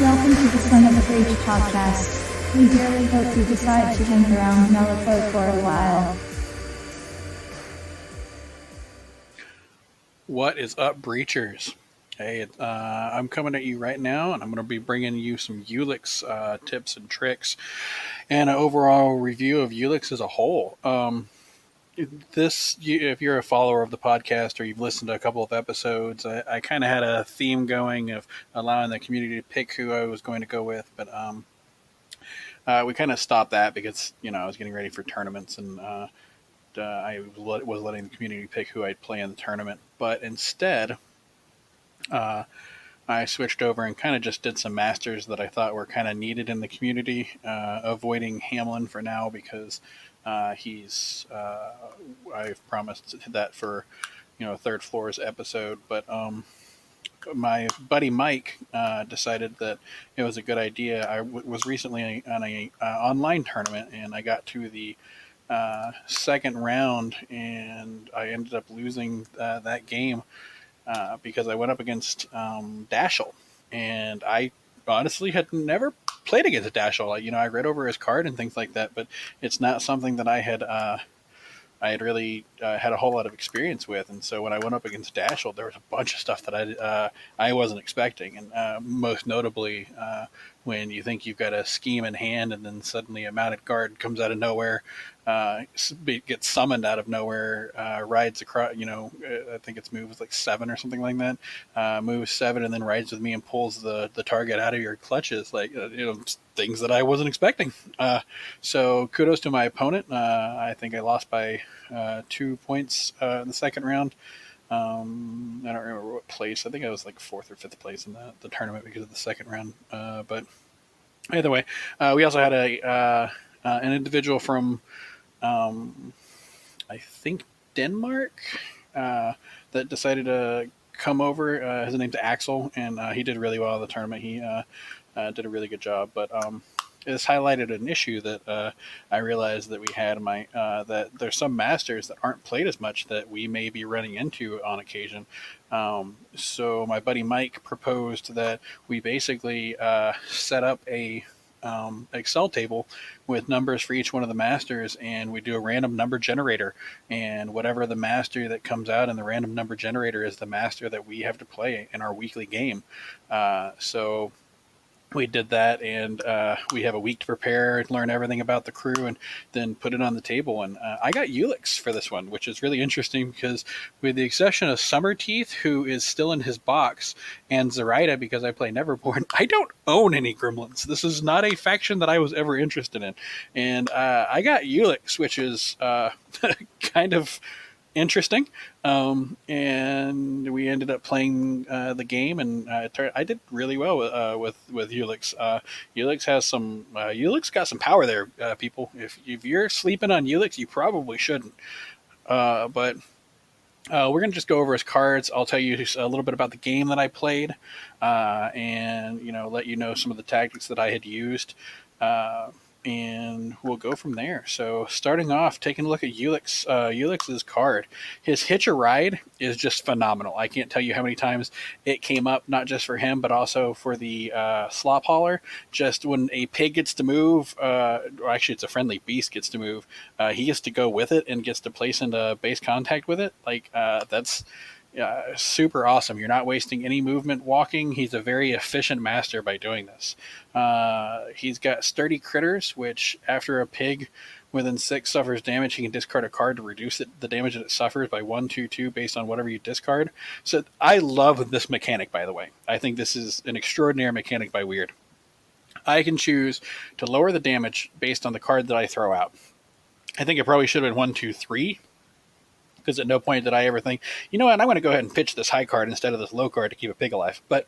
Welcome to the Son of the Breach podcast. We dearly hope you decide to hang around Mellow for a while. What is up, Breachers? Hey, I'm coming at you right now, and I'm going to be bringing you some Ulix tips and tricks and an overall review of Ulix as a whole. If you're a follower of the podcast or you've listened to a couple of episodes, I kind of had a theme going of allowing the community to pick who I was going to go with, but we kind of stopped that because I was getting ready for tournaments and I was letting the community pick who I'd play in the tournament. But instead, I switched over and kind of just did some masters that I thought were kind of needed in the community, avoiding Hamlin for now because I've promised that for third floor's episode, but my buddy Mike decided that it was a good idea. I was recently on a online tournament, and I got to the second round, and I ended up losing that game because I went up against Dashel, and I honestly had never played against Dashel. I read over his card and things like that, but it's not something that I had really had a whole lot of experience with. And so when I went up against Dashel, there was a bunch of stuff that I wasn't expecting. And most notably, when you think you've got a scheme in hand and then suddenly a mounted guard comes out of nowhere, gets summoned out of nowhere, rides across, I think its move was like 7 or something like that, moves 7 and then rides with me and pulls the target out of your clutches, things that I wasn't expecting. So kudos to my opponent. I think I lost by 2 points in the second round. I don't remember what place. I think I was like 4th or 5th place in the tournament because of the second round. But either way, we also had an individual from, I think, Denmark that decided to come over. His name's Axel, and he did really well in the tournament. He did a really good job, but this highlighted an issue that I realized that we had that there's some masters that aren't played as much that we may be running into on occasion. So my buddy Mike proposed that we basically set up a Excel table with numbers for each one of the masters, and we do a random number generator, and whatever the master that comes out in the random number generator is the master that we have to play in our weekly game. So we did that, and we have a week to prepare, learn everything about the crew, and then put it on the table. And I got Ulix for this one, which is really interesting because with the exception of Summerteeth, who is still in his box, and Zoraida, because I play Neverborn, I don't own any Gremlins. This is not a faction that I was ever interested in. And I got Ulix, which is kind of interesting, and we ended up playing the game, and I did really well with Ulix. Ulix has some Ulix got some power there, people. If you're sleeping on Ulix, you probably shouldn't. But we're gonna just go over his cards. I'll tell you a little bit about the game that I played, and let you know some of the tactics that I had used. And we'll go from there. So starting off, taking a look at Ulix's card. His Hitch a Ride is just phenomenal. I can't tell you how many times it came up, not just for him, but also for the Slop Hauler. Just when a pig gets to move, or actually it's a friendly beast gets to move, he gets to go with it and gets to place into base contact with it. That's super awesome. You're not wasting any movement walking. He's a very efficient master by doing this. He's got Sturdy Critters, which after a pig within 6 suffers damage, he can discard a card to reduce the damage that it suffers by 1, 2, 2 based on whatever you discard. So I love this mechanic, by the way. I think this is an extraordinary mechanic by Weird. I can choose to lower the damage based on the card that I throw out. I think it probably should have been 1, 2, 3. Because at no point did I ever think, I'm going to go ahead and pitch this high card instead of this low card to keep a pig alive. But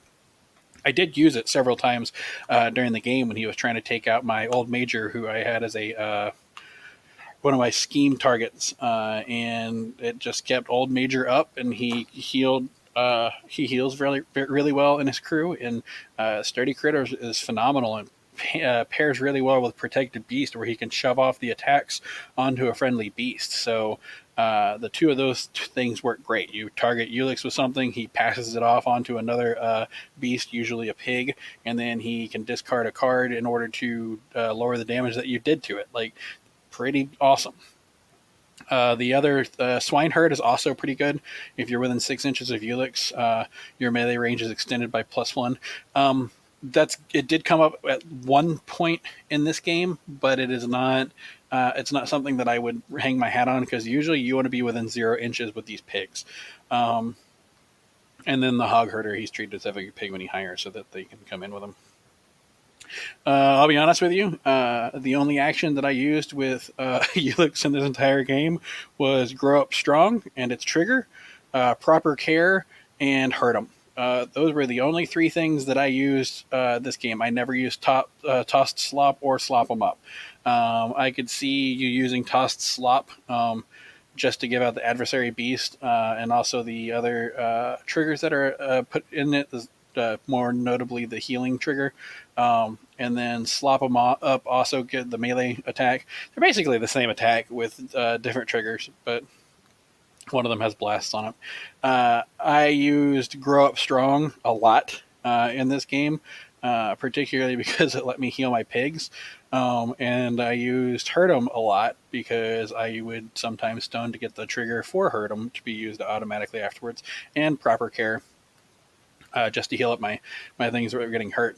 I did use it several times during the game when he was trying to take out my old major, who I had as a one of my scheme targets, and it just kept old major up, and he healed. He heals really, really well in his crew, and Sturdy Critters is phenomenal. And pairs really well with Protected Beast, where he can shove off the attacks onto a friendly beast. So the two of those things work great. You target Ulix with something, he passes it off onto another beast, usually a pig, and then he can discard a card in order to lower the damage that you did to it. Like, pretty awesome. The other Swineherd is also pretty good. If you're within 6 inches of Ulix, your melee range is extended by +1. It did come up at one point in this game, but it is not. It's not something that I would hang my hat on, because usually you want to be within 0 inches with these pigs. And then the Hog Herder, he's treated as having a pig when he hires, so that they can come in with him. I'll be honest with you. The only action that I used with Ulix in this entire game was Grow Up Strong and its trigger, Proper Care, and Hurt 'em. Those were the only three things that I used this game. I never used Tossed Slop or Slop 'em Up. I could see you using Tossed Slop just to give out the adversary beast, and also the other triggers that are put in it, more notably the healing trigger. And then Slop 'em Up also get the melee attack. They're basically the same attack with different triggers, but one of them has blasts on it. I used Grow Up Strong a lot in this game, particularly because it let me heal my pigs. And I used Hurt 'em a lot because I would sometimes stone to get the trigger for Hurt 'em to be used automatically afterwards, and Proper Care just to heal up my things that were getting hurt.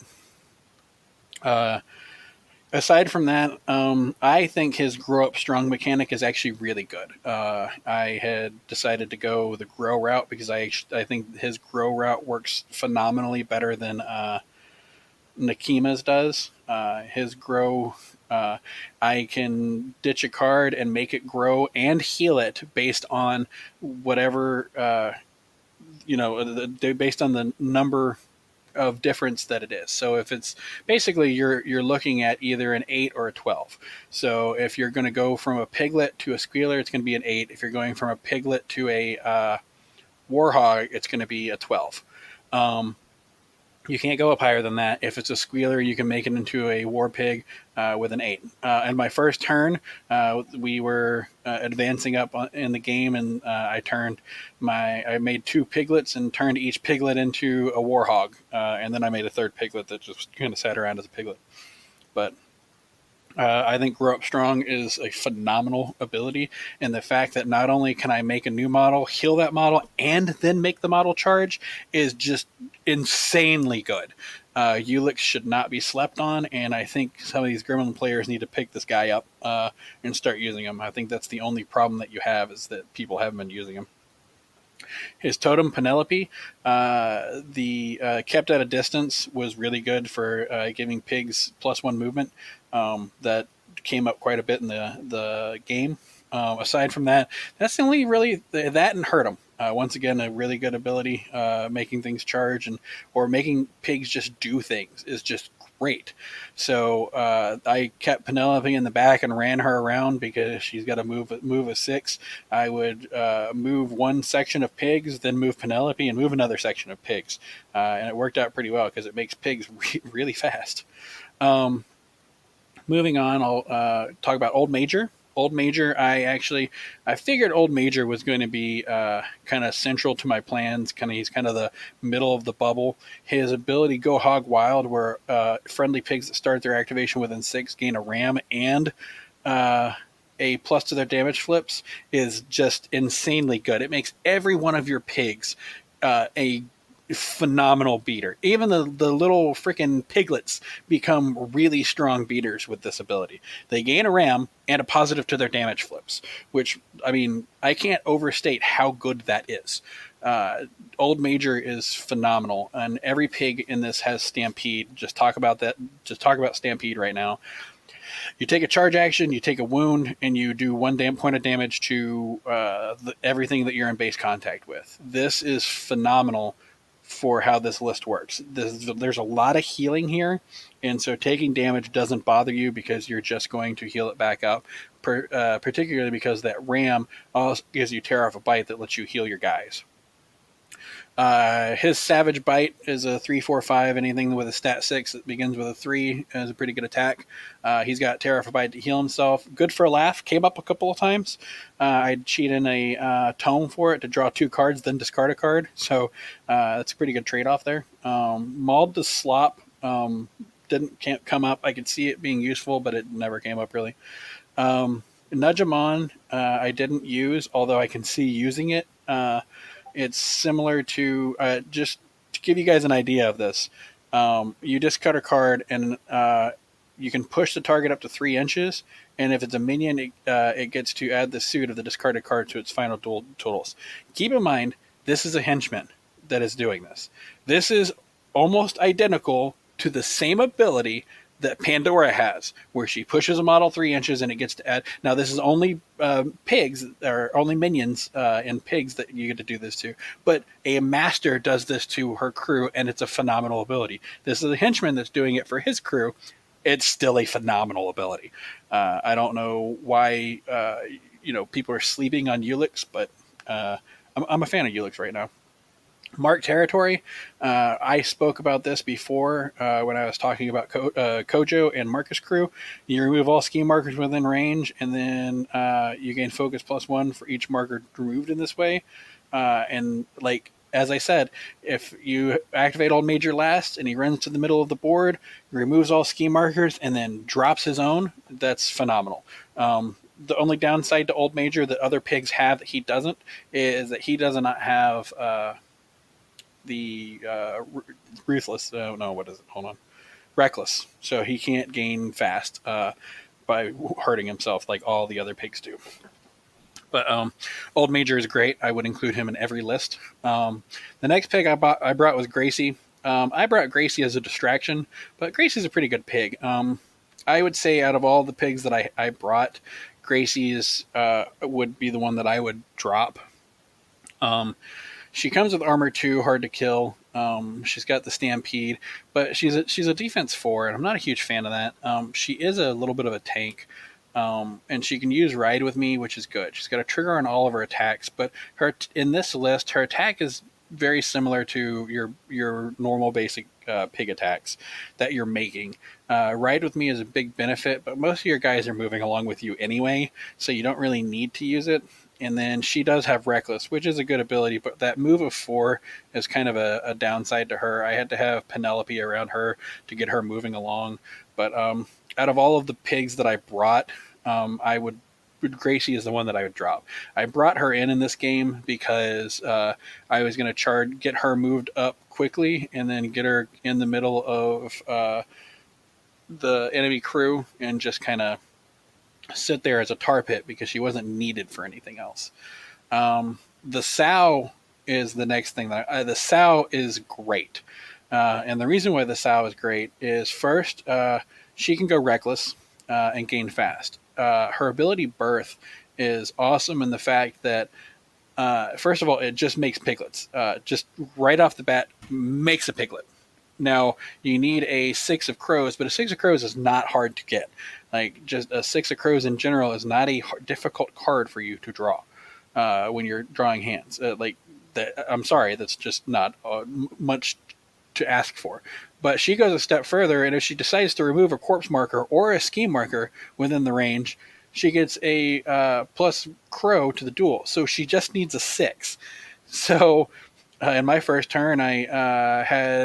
Aside from that, I think his Grow Up Strong mechanic is actually really good. I had decided to go the Grow route because I think his Grow route works phenomenally better than Nakima's does. His Grow, I can ditch a card and make it grow and heal it based on whatever, based on the number of difference that it is. So if it's basically you're looking at either an 8 or a 12. So if you're going to go from a piglet to a squealer, it's going to be an 8. If you're going from a piglet to a warhog, it's going to be a 12. You can't go up higher than that. If it's a squealer, you can make it into a war pig with an 8. And my first turn, we were advancing up in the game, and I made 2 piglets and turned each piglet into a warhog. And then I made a third piglet that just kind of sat around as a piglet. But I think Grow Up Strong is a phenomenal ability, and the fact that not only can I make a new model, heal that model, and then make the model charge is just insanely good. Ulix should not be slept on, and I think some of these Gremlin players need to pick this guy up and start using him. I think that's the only problem that you have, is that people haven't been using him. His totem, Penelope, the kept at a distance was really good for giving pigs +1 movement. That came up quite a bit in the game. Aside from that, that's the only really that and Hurt 'em. Once again, a really good ability, making things charge or making pigs just do things is just great. So I kept Penelope in the back and ran her around because she's got to move a 6. I would move one section of pigs, then move Penelope, and move another section of pigs, and it worked out pretty well because it makes pigs really fast. Moving on, I'll talk about Old Major. Old Major, I figured Old Major was going to be kind of central to my plans. He's kind of the middle of the bubble. His ability, Go Hog Wild, where friendly pigs that start their activation within 6 gain a ram and a plus to their damage flips, is just insanely good. It makes every one of your pigs a phenomenal beater. Even the little freaking piglets become really strong beaters with this ability. They gain a ram and a positive to their damage flips, which, I mean, I can't overstate how good that is. Old Major is phenomenal, and every pig in this has Stampede. Just talk about Stampede right now. You take a charge action, you take a wound, and you do 1 point of damage to everything that you're in base contact with. This is phenomenal for how this list works. There's a lot of healing here, and so taking damage doesn't bother you because you're just going to heal it back up, particularly because that ram also gives you Tear Off a Bite that lets you heal your guys. His Savage Bite is a 3/4/5. Anything with a stat 6 that begins with a 3 is a pretty good attack. He's got Terra Bite to heal himself. Good for a laugh. Came up a couple of times. I'd cheat in a tome for it to draw 2 cards, then discard a card. So that's a pretty good trade off there. Mauled to Slop can't come up. I could see it being useful, but it never came up really. Nudge 'em on, I didn't use, although I can see using it. It's similar to just to give you guys an idea of this. You discard a card, and you can push the target up to 3 inches. And if it's a minion, it gets to add the suit of the discarded card to its final dual totals. Keep in mind, this is a henchman that is doing this. This is almost identical to the same ability that Pandora has, where she pushes a model 3 inches and it gets to add. Now, this is only pigs, or only minions and pigs that you get to do this to. But a master does this to her crew, and it's a phenomenal ability. This is a henchman that's doing it for his crew. It's still a phenomenal ability. I don't know why people are sleeping on Ulix, but I'm a fan of Ulix right now. Mark Territory. I spoke about this before when I was talking about Kojo and Marcus crew. You remove all scheme markers within range, and then you gain focus +1 for each marker removed in this way. And as I said, if you activate Old Major last and he runs to the middle of the board, removes all scheme markers, and then drops his own, that's phenomenal. The only downside to Old Major that other pigs have that he doesn't is that he does not have the ruthless. No, what is it? Hold on. Reckless. So he can't gain fast by hurting himself like all the other pigs do. But Old Major is great. I would include him in every list. The next pig I brought was Gracie. I brought Gracie as a distraction, but Gracie's a pretty good pig. I would say out of all the pigs that I brought, Gracie's would be the one that I would drop. She comes with armor 2, hard to kill. She's got the Stampede, but she's a defense 4, and I'm not a huge fan of that. She is a little bit of a tank, and she can use Ride with Me, which is good. She's got a trigger on all of her attacks, but in this list, her attack is very similar to your normal basic pig attacks that you're making. Ride with Me is a big benefit, but most of your guys are moving along with you anyway, so you don't really need to use it. And then she does have Reckless, which is a good ability, but that move of 4 is kind of a downside to her. I had to have Penelope around her to get her moving along. But out of all of the pigs that I brought, Gracie is the one that I would drop. I brought her in this game because I was going to get her moved up quickly and then get her in the middle of the enemy crew and just kind of sit there as a tar pit because she wasn't needed for anything else. The Sow is the next thing. The Sow is great. And the reason why the Sow is great is first, she can go Reckless and gain fast. Her ability Birth is awesome in the fact that, first of all, it just makes piglets. Just right off the bat, makes a piglet. Now, you need a 6 of crows, but a 6 of crows is not hard to get. Just a 6 of crows in general is not a difficult card for you to draw when you're drawing hands. I'm sorry, that's just not much to ask for. But she goes a step further, and if she decides to remove a corpse marker or a scheme marker within the range, she gets a plus crow to the duel. So she just needs a 6. So in my first turn, I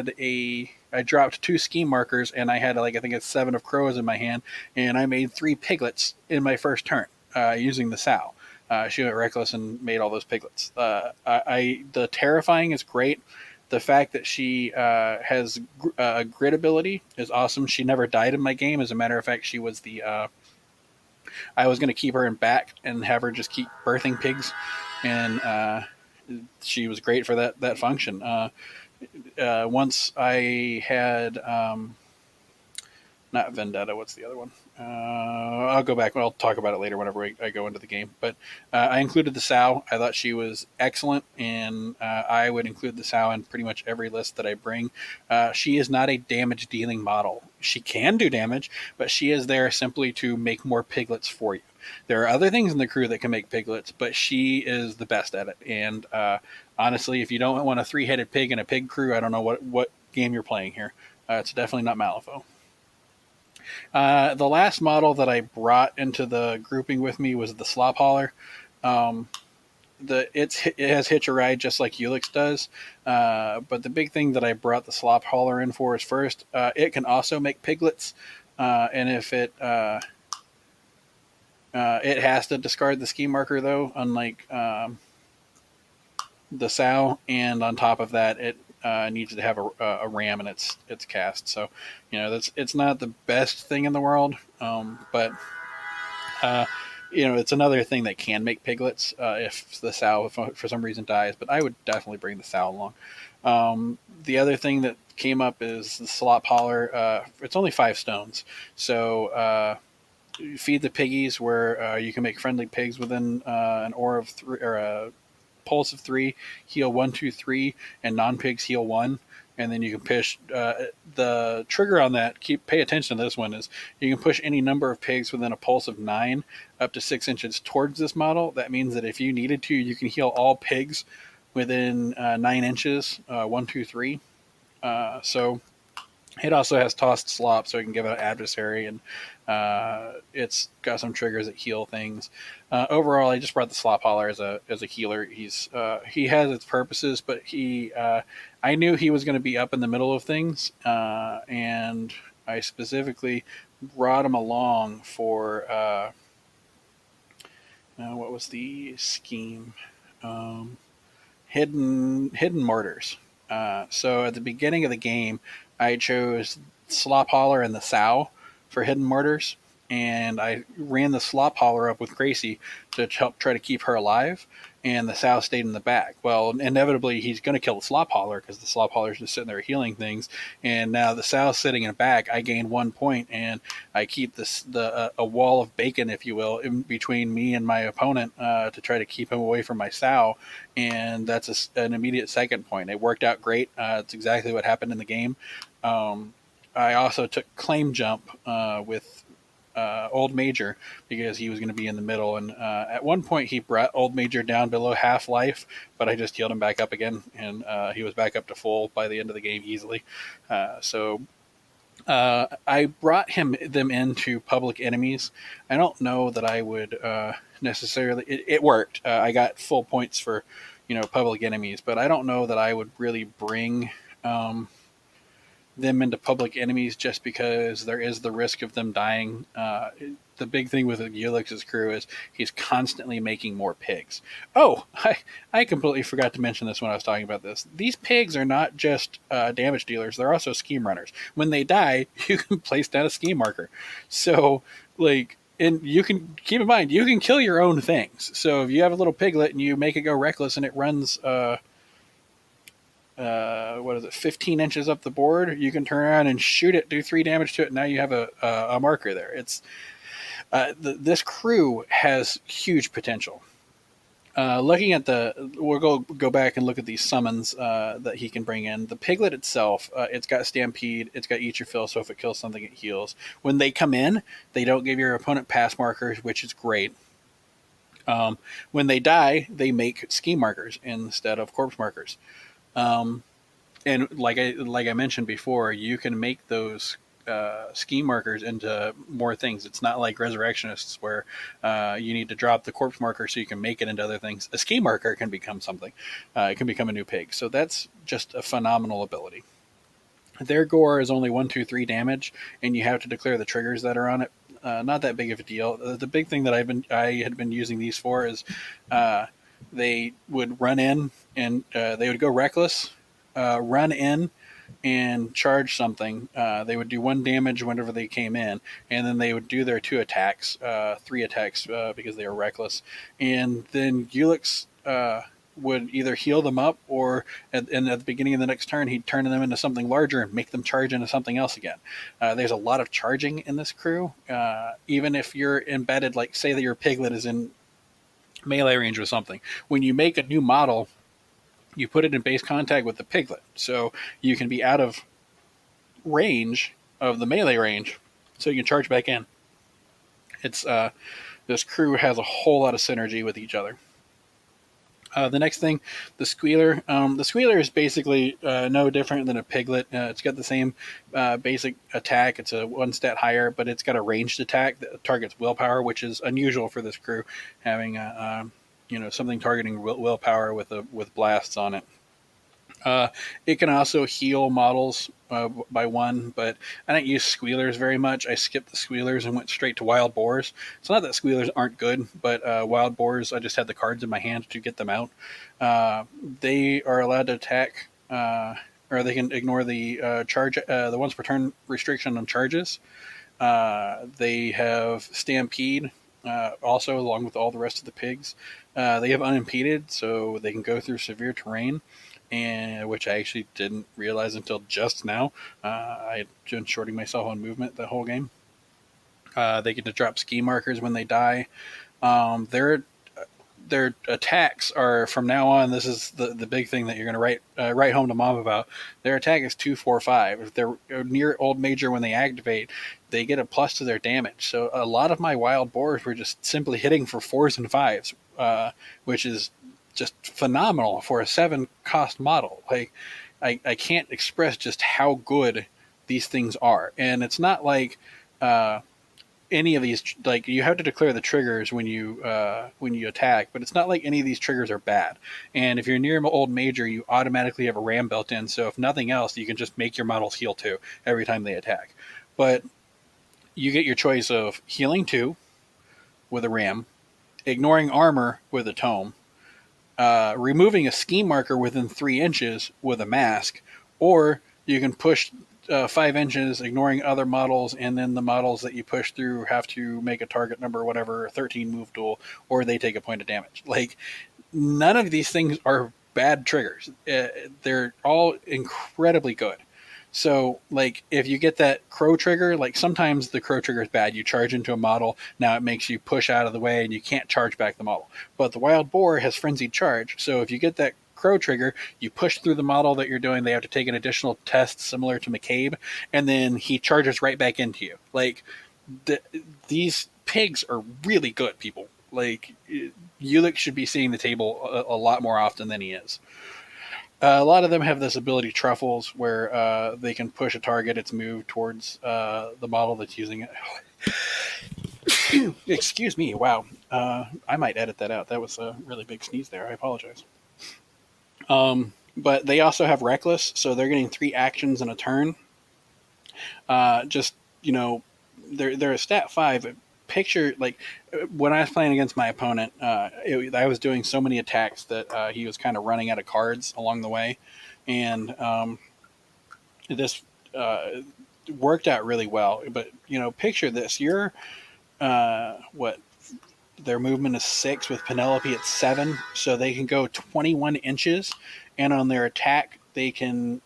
dropped 2 scheme markers, and I had I think it's 7 of crows in my hand, and I made 3 piglets in my first turn using the Sow. She went Reckless and made all those piglets. The Terrifying is great. The fact that she has a grit ability is awesome. She never died in my game. As a matter of fact, she was I was going to keep her in back and have her just keep birthing pigs, and she was great for that function. Once I had not Vendetta. What's the other one? I'll go back. I'll talk about it later whenever I go into the game. But I included the Sow. I thought she was excellent, and I would include the Sow in pretty much every list that I bring. She is not a damage-dealing model. She can do damage, but she is there simply to make more piglets for you. There are other things in the crew that can make piglets, but she is the best at it. And honestly, if you don't want a three-headed pig in a pig crew, I don't know what game you're playing here. It's definitely not Malifaux. The last model that I brought into the grouping with me was the Slop Hauler. Um, it has hitch a ride just like Ulix does, but the big thing that I brought the Slop Hauler in for is first, it can also make piglets, and if it has to discard the ski marker though, unlike the sow, and on top of that, it needs to have a ram in its cast. So, it's not the best thing in the world, but uh, it's another thing that can make piglets if the sow for some reason dies. But I would definitely bring the sow along. The other thing that came up is the slop hauler. It's only 5 stones, so feed the piggies where you can make friendly pigs within an aura of 3 or a pulse of 3, heal 1, 2, 3, and non-pigs heal 1. And then you can push the trigger on that. Pay attention to this one. Is you can push any number of pigs within a pulse of 9 up to 6 inches towards this model. That means that if you needed to, you can heal all pigs within 9 inches. 1, 2, 3. So it also has tossed slop, so it can give it an adversary, and it's got some triggers that heal things. Overall, I just brought the slop hauler as a healer. He has its purposes, but I knew he was going to be up in the middle of things, and I specifically brought him along for what was the scheme? Hidden mortars. So at the beginning of the game, I chose Slop Hauler and the Sow for hidden mortars, and I ran the Slop Hauler up with Gracie to help try to keep her alive, and the Sow stayed in the back. Well, inevitably, he's going to kill the Slop Hauler because the Slop Hauler's just sitting there healing things, and now the Sow's sitting in the back. I gain 1 point, and I keep a wall of bacon, if you will, in between me and my opponent to try to keep him away from my Sow, and that's an immediate second point. It worked out great. It's exactly what happened in the game. I also took Claim Jump with Old Major because he was going to be in the middle. And at one point, he brought Old Major down below half life, but I just healed him back up again, and he was back up to full by the end of the game easily. I brought them into Public Enemies. I don't know that I would necessarily. It worked. I got full points for Public Enemies, but I don't know that I would really bring them into Public Enemies just because there is the risk of them dying. The big thing with Ulix's crew is he's constantly making more pigs. Oh, I completely forgot to mention this when I was talking about this. These pigs are not just damage dealers, they're also scheme runners. When they die, you can place down a scheme marker. So, and you can keep in mind, you can kill your own things. So if you have a little piglet and you make it go reckless and it runs 15 inches up the board, you can turn around and shoot it, do 3 damage to it, and now you have a marker there. This crew has huge potential. Looking at we'll go back and look at these summons that he can bring in. The piglet itself, it's got Stampede, it's got Eat Your Fill, so if it kills something, it heals. When they come in, they don't give your opponent pass markers, which is great. When they die, they make scheme markers instead of corpse markers. And like I mentioned before, you can make those scheme markers into more things. It's not like Resurrectionists where you need to drop the corpse marker so you can make it into other things. A scheme marker can become something. It can become a new pig. So that's just a phenomenal ability. Their gore is only 1, 2, 3 damage, and you have to declare the triggers that are on it. Not that big of a deal. The big thing that I had been using these for is they would run in and they would go reckless, run in and charge something. They would do 1 damage whenever they came in, and then they would do their 2 attacks, 3 attacks because they were reckless. And then Ulix would either heal them up, or at the beginning of the next turn, he'd turn them into something larger and make them charge into something else again. There's a lot of charging in this crew. Even if you're embedded, like say that your piglet is in melee range with something, when you make a new model, you put it in base contact with the piglet, so you can be out of range of the melee range, so you can charge back in. It's this crew has a whole lot of synergy with each other. The next thing, the squealer. The squealer is basically no different than a piglet. It's got the same basic attack. It's a one stat higher, but it's got a ranged attack that targets willpower, which is unusual for this crew, having something targeting willpower with blasts on it. Uh, it can also heal models by one, but I don't use squealers very much. I skipped the squealers and went straight to wild boars. It's not that squealers aren't good, but wild boars, I just had the cards in my hand to get them out. They are allowed to attack, or they can ignore the charge, the once per turn restriction on charges. They have Stampede, also along with all the rest of the pigs. They have Unimpeded, so they can go through severe terrain, and which I actually didn't realize until just now. I had been shorting myself on movement the whole game. They get to drop ski markers when they die. Their attacks are from now on. This is the big thing that you're going to write home to mom about. Their attack is 2-4-5. If they're near old major when they activate, they get a plus to their damage. So a lot of my wild boars were just simply hitting for 4s and 5s, which is just phenomenal for a 7 cost model. Like I can't express just how good these things are, and it's not like any of these, like, you have to declare the triggers when you attack, but it's not like any of these triggers are bad. And if you're near old major, you automatically have a ram built in, so if nothing else, you can just make your models heal 2 every time they attack. But you get your choice of healing 2 with a ram, ignoring armor with a tome, removing a scheme marker within 3 inches with a mask, or you can push 5 inches, ignoring other models, and then the models that you push through have to make a target number, whatever, 13 move duel, or they take a point of damage. Like, none of these things are bad triggers. They're all incredibly good. So, like, if you get that crow trigger, like, sometimes the crow trigger is bad. You charge into a model, now it makes you push out of the way, and you can't charge back the model. But the wild boar has frenzied charge, so if you get that crow trigger, you push through the model that you're doing, they have to take an additional test similar to McCabe, and then he charges right back into you. Like, these pigs are really good, people. Like, Ulix should be seeing the table a lot more often than he is. A lot of them have this ability, truffles, where they can push a target, its move towards the model that's using it. Excuse me, wow. I might edit that out. That was a really big sneeze there. I apologize. But they also have reckless, so they're getting 3 actions in a turn. Just, they're a stat 5. Picture, like, when I was playing against my opponent, I was doing so many attacks that he was kind of running out of cards along the way, and this worked out really well. But picture this: you're what? Their movement is 6, with Penelope at 7, so they can go 21 inches, and on their attack they can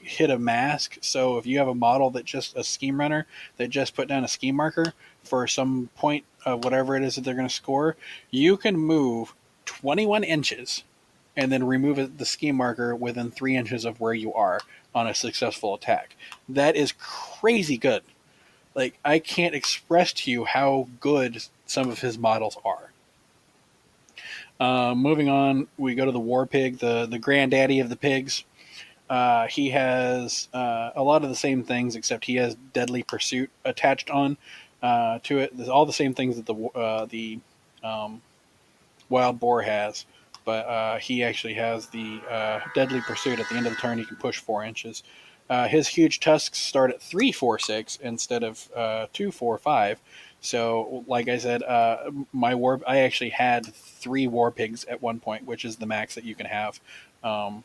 hit a mask. So if you have a model that just a scheme runner that just put down a scheme marker for some point of whatever it is that they're going to score, you can move 21 inches and then remove the scheme marker within 3 inches of where you are on a successful attack. That is crazy good. Like, I can't express to you how good some of his models are. Moving on, we go to the War Pig, the granddaddy of the pigs. He has a lot of the same things, except he has Deadly Pursuit attached on to it. There's all the same things that the Wild Boar has, but he actually has the Deadly Pursuit. At the end of the turn, he can push 4 inches. His huge tusks start at 3-4-6 instead of 2-4-5. So, like I said, I actually had 3 war pigs at one point, which is the max that you can have in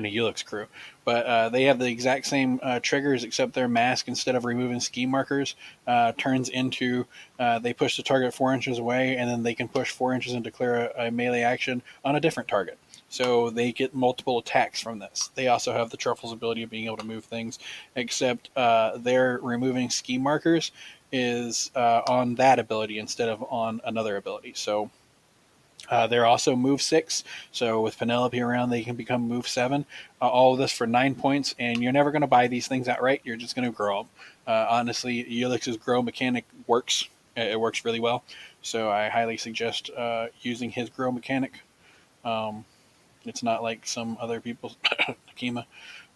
a Ulix crew. But they have the exact same triggers, except their mask, instead of removing ski markers, turns into they push the target 4 inches away, and then they can push 4 inches and declare a melee action on a different target. So they get multiple attacks from this. They also have the Truffle's ability of being able to move things, except their removing ski markers is on that ability instead of on another ability. So they're also move 6. So with Penelope around, they can become move 7. All of this for 9 points, and you're never going to buy these things outright. You're just going to grow them. Honestly, Ulix's grow mechanic works. it works really well. So I highly suggest using his grow mechanic. Um, it's not like some other people's Nakima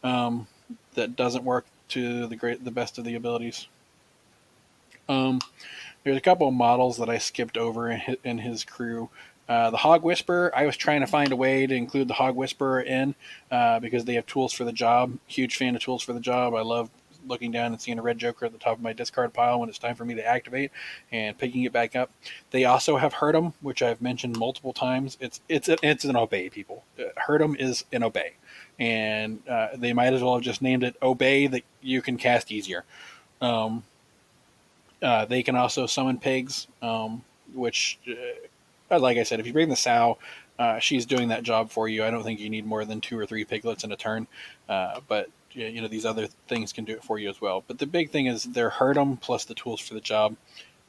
um, that doesn't work to the best of the abilities. Um, there's a couple of models that I skipped over in his crew. The Hog Whisperer, I was trying to find a way to include the Hog Whisperer in because they have tools for the job. Huge fan of tools for the job. I love looking down and seeing a red Joker at the top of my discard pile when it's time for me to activate and picking it back up. They also have Hurt 'em, which I've mentioned multiple times. It's an obey, people. Hurt 'em is an obey, and they might as well have just named it Obey that you can cast easier. Um, they can also summon pigs, which, like I said, if you bring the sow, she's doing that job for you. I don't think you need more than 2 or 3 piglets in a turn, but these other things can do it for you as well. But the big thing is they're hurt 'em plus the tools for the job.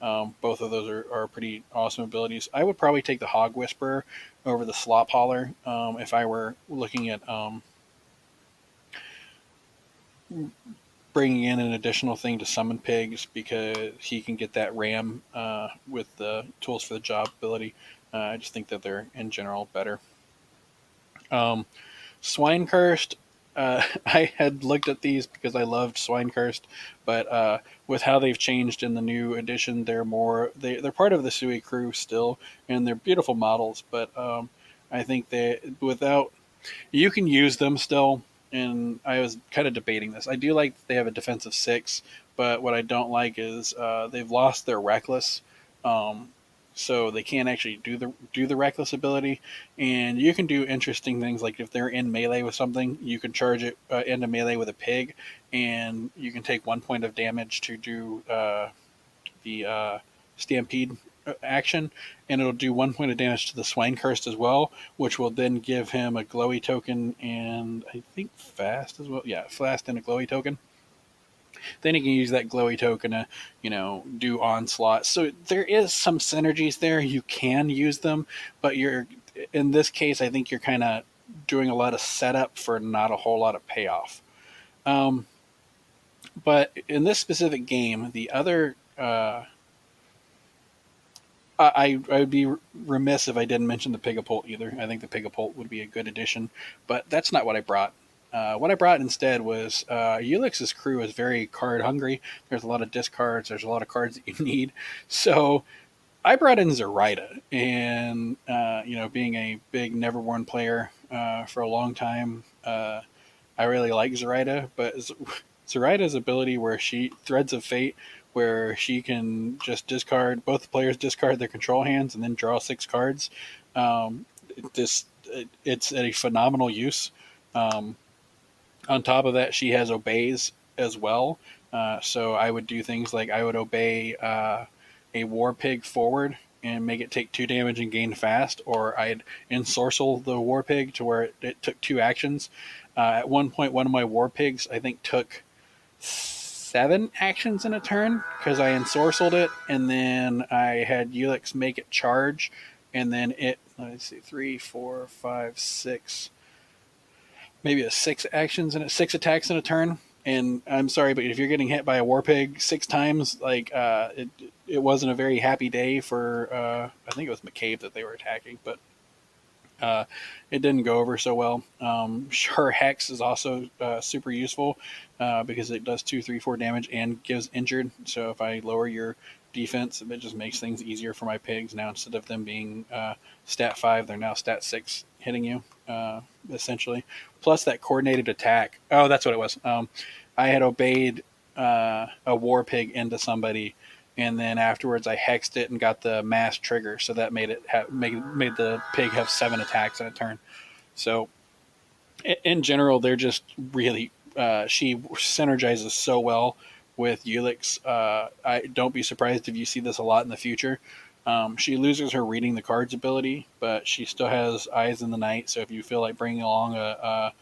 Both of those are pretty awesome abilities. I would probably take the Hog Whisperer over the Slop Hauler if I were looking at bringing in an additional thing to summon pigs because he can get that ram with the tools for the job ability. I just think that they're in general better. Um, Swine Cursed. I had looked at these because I loved Swine Cursed, but with how they've changed in the new edition, they're part of the Sui crew still, and they're beautiful models. But I think without you can use them still, and I was kind of debating this. I do like they have a defensive 6, but what I don't like is they've lost their reckless, um, so they can't actually do the reckless ability. And you can do interesting things like if they're in melee with something, you can charge it into melee with a pig, and you can take 1 point of damage to do the stampede action, and it'll do 1 point of damage to the Swine Cursed as well, which will then give him a glowy token and I think fast as well. Yeah, fast and a glowy token. Then he can use that glowy token to, do onslaught. So there is some synergies there. You can use them, but in this case, I think you're kind of doing a lot of setup for not a whole lot of payoff. Um, but in this specific game, the other I would be remiss if I didn't mention the Pigapult either. I think the Pigapult would be a good addition, but that's not what I brought. What I brought instead was Ulix's crew is very card hungry. There's a lot of discards. There's a lot of cards that you need. So I brought in Zoraida, and being a big Neverborn player for a long time, I really like Zoraida, but Zoraida's ability where she Threads of Fate, where she can just discard both players discard their control hands and then draw 6 cards. Um, it's a phenomenal use. Um, on top of that, she has obeys as well. So I would do things like I would obey a War Pig forward and make it take 2 damage and gain fast, or I'd ensorcel the War Pig to where it took 2 actions. At one point, one of my War Pigs, I think, took 7 actions in a turn because I ensorcelled it, and then I had Ulix make it charge, and then let's see, 3, 4, 5, 6, maybe 6 attacks in a turn. And I'm sorry, but if you're getting hit by a War Pig 6 times, like it wasn't a very happy day for I think it was McCabe that they were attacking, but it didn't go over so well. Her Hex is also super useful because it does 2, 3, 4 damage and gives injured. So if I lower your defense, it just makes things easier for my pigs. Now instead of them being stat 5, they're now stat 6 hitting you, essentially. Plus that coordinated attack. Oh, that's what it was. I had obeyed a War Pig into somebody, and then afterwards I hexed it and got the mass trigger, so that made it made the pig have 7 attacks in a turn. So in general, they're just really she synergizes so well with Ulix. I don't be surprised if you see this a lot in the future. She loses her reading the cards ability, but she still has Eyes in the Night. So if you feel like bringing along a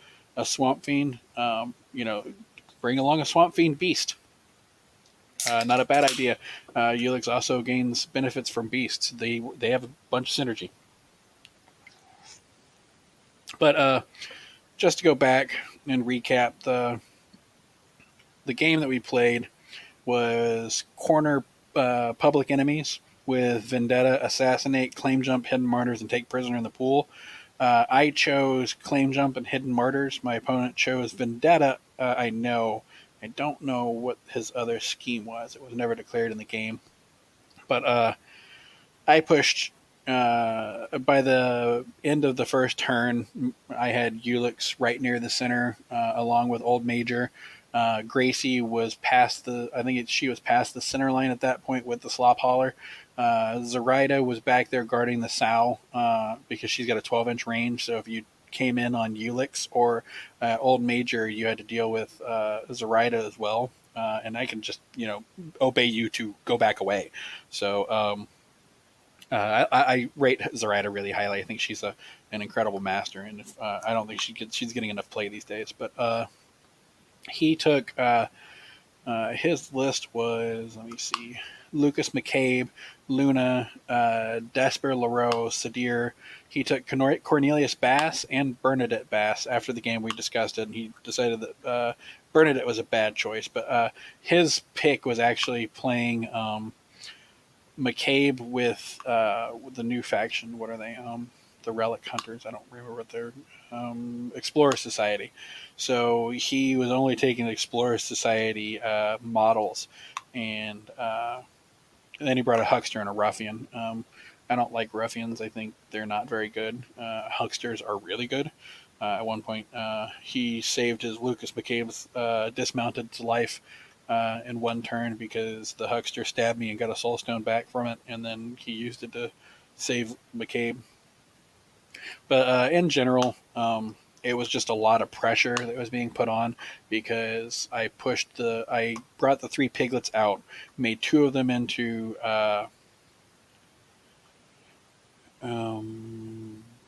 Swamp Fiend, bring along a Swamp Fiend Beast. Not a bad idea. Ulix also gains benefits from beasts. They have a bunch of synergy. But just to go back and recap, the game that we played was Corner public enemies with Vendetta, Assassinate, Claim Jump, Hidden Martyrs, and Take Prisoner in the pool. I chose Claim Jump and Hidden Martyrs. My opponent chose Vendetta. I don't know what his other scheme was. It was never declared in the game. But I pushed. By the end of the first turn, I had Ulix right near the center, along with Old Major. Gracie was past the. I think she was past the center line at that point with the Slop Hauler. Zoraida was back there guarding the Sow because she's got a 12-inch range. So if you came in on Ulix or Old Major, you had to deal with Zoraida as well. And I can just obey you to go back away. So I rate Zoraida really highly. I think she's an incredible master, and I don't think she's getting enough play these days. But he took his list was, let me see, Lucas McCabe, Luna, Desper LaRoe, Sadir. He took Cornelius Bass and Bernadette Bass. After the game, we discussed it, and he decided that Bernadette was a bad choice. But his pick was actually playing McCabe with the new faction. What are they? The Relic Hunters. I don't remember what they're. Explorer Society. So he was only taking Explorer Society models, and then he brought a Huckster and a Ruffian. I don't like Ruffians. I think they're not very good. Hucksters are really good. At one point, he saved his Lucas McCabe's dismounted to life in one turn because the Huckster stabbed me and got a soul stone back from it, and then he used it to save McCabe. But in general, it was just a lot of pressure that was being put on because I brought the 3 piglets out, made 2 of them into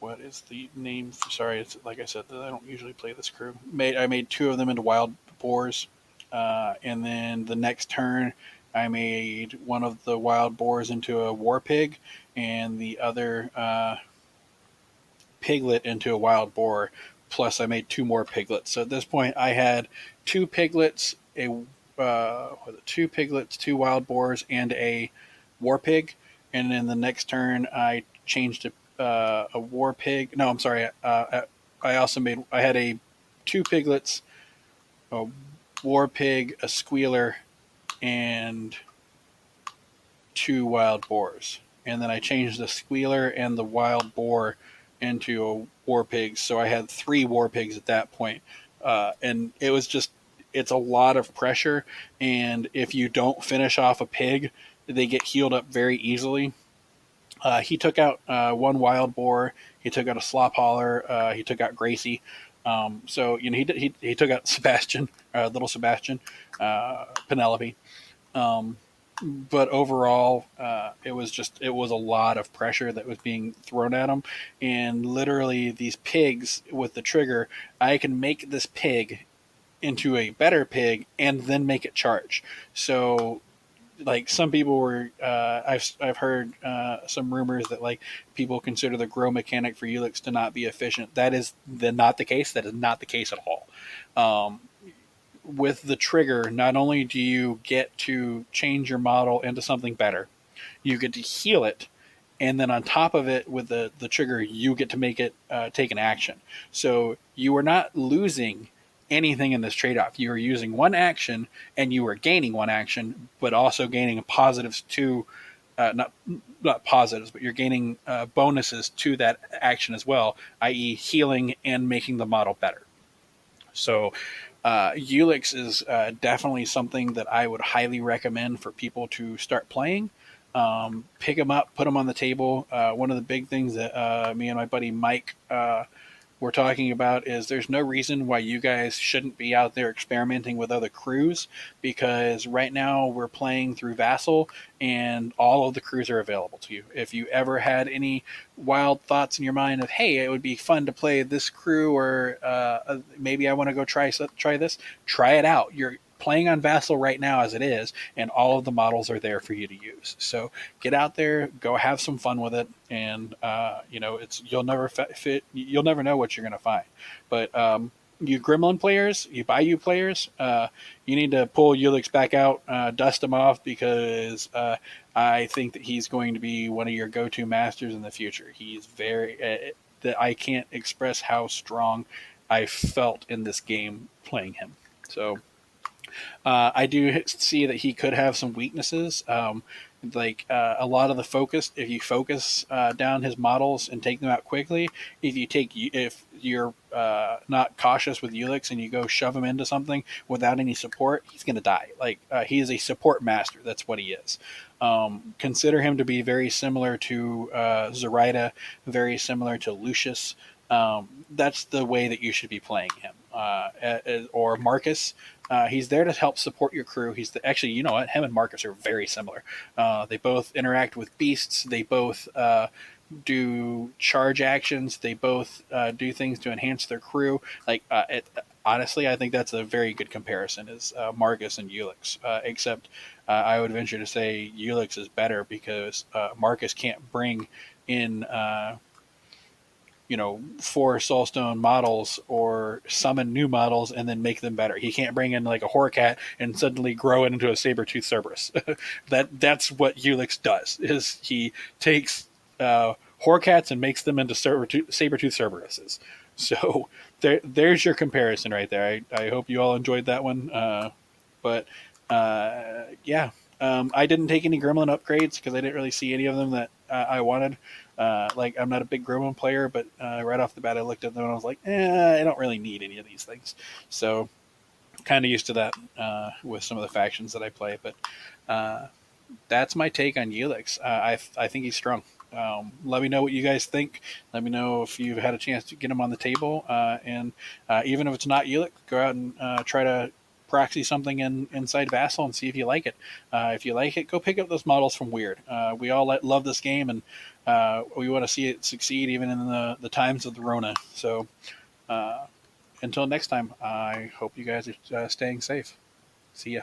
what is the name? Sorry, it's like I said, I don't usually play this crew. I made 2 of them into wild boars, and then the next turn I made one of the wild boars into a war pig, and the other piglet into a wild boar. Plus, I made 2 more piglets. So at this point, I had 2 piglets, 2 piglets, 2 wild boars, and a war pig. And then the next turn, I changed to a war pig. No, I'm sorry. I also I had 2 piglets, a war pig, a squealer, and 2 wild boars. And then I changed the squealer and the wild boar into a war pig. So I had 3 war pigs at that point. And it's a lot of pressure. And if you don't finish off a pig, they get healed up very easily. He took out 1 wild boar. He took out a slop hauler. He took out Gracie. So he took out Sebastian, little Sebastian, Penelope. But overall, it was a lot of pressure that was being thrown at him, and literally these pigs with the trigger, I can make this pig into a better pig and then make it charge. So like some people were I've heard some rumors that like people consider the grow mechanic for Ulix to not be efficient. That is not the case. That is not the case at all. With the trigger, not only do you get to change your model into something better, you get to heal it, and then on top of it, with the trigger, you get to make it take an action. So you are not losing anything in this trade-off. You are using 1 action, and you are gaining 1 action, but also gaining positives to not positives, but you're gaining bonuses to that action as well, i.e., healing and making the model better. So Ulix is definitely something that I would highly recommend for people to start playing. Pick them up, put them on the table. One of the big things that me and my buddy Mike we're talking about is there's no reason why you guys shouldn't be out there experimenting with other crews, because right now we're playing through Vassal and all of the crews are available to you. If you ever had any wild thoughts in your mind of, hey, it would be fun to play this crew, or maybe I want to go try this, try it out. You're playing on Vassal right now as it is, and all of the models are there for you to use. So get out there, go have some fun with it, and you'll never know what you're going to find. But you Gremlin players, you Bayou players, you need to pull Ulix back out, dust him off, because I think that he's going to be one of your go-to masters in the future. He's very that I can't express how strong I felt in this game playing him. So I do see that he could have some weaknesses. A lot of the focus, if you focus down his models and take them out quickly, if you're not cautious with Ulix and you go shove him into something without any support, he's going to die. He is a support master. That's what he is. Consider him to be very similar to Zoraida, very similar to Lucius. That's the way that you should be playing him. Or Marcus. He's there to help support your crew. Actually, you know what? Him and Marcus are very similar. They both interact with beasts. They both do charge actions. They both do things to enhance their crew. Honestly, I think that's a very good comparison. Is Marcus and Ulix? Except I would venture to say Ulix is better because Marcus can't bring in 4 soulstone models or summon new models and then make them better. He can't bring in like a Horcat and suddenly grow it into a saber-tooth Cerberus. That's what Ulix does. Is he takes Horcats and makes them into saber-tooth Cerberuses. So there's your comparison right there. I hope you all enjoyed that one. But yeah, I didn't take any Gremlin upgrades because I didn't really see any of them that I wanted. I'm not a big Gremlin player, but right off the bat, I looked at them and I was like, I don't really need any of these things. So kind of used to that with some of the factions that I play. But that's my take on Ulix. I think he's strong. Let me know what you guys think. Let me know if you've had a chance to get him on the table. And even if it's not Ulix, go out and try to proxy something inside Vassal and see if you like it. If you like it, go pick up those models from Weird. We all love this game, and we want to see it succeed even in the times of the Rona. So until next time, I hope you guys are staying safe. See ya.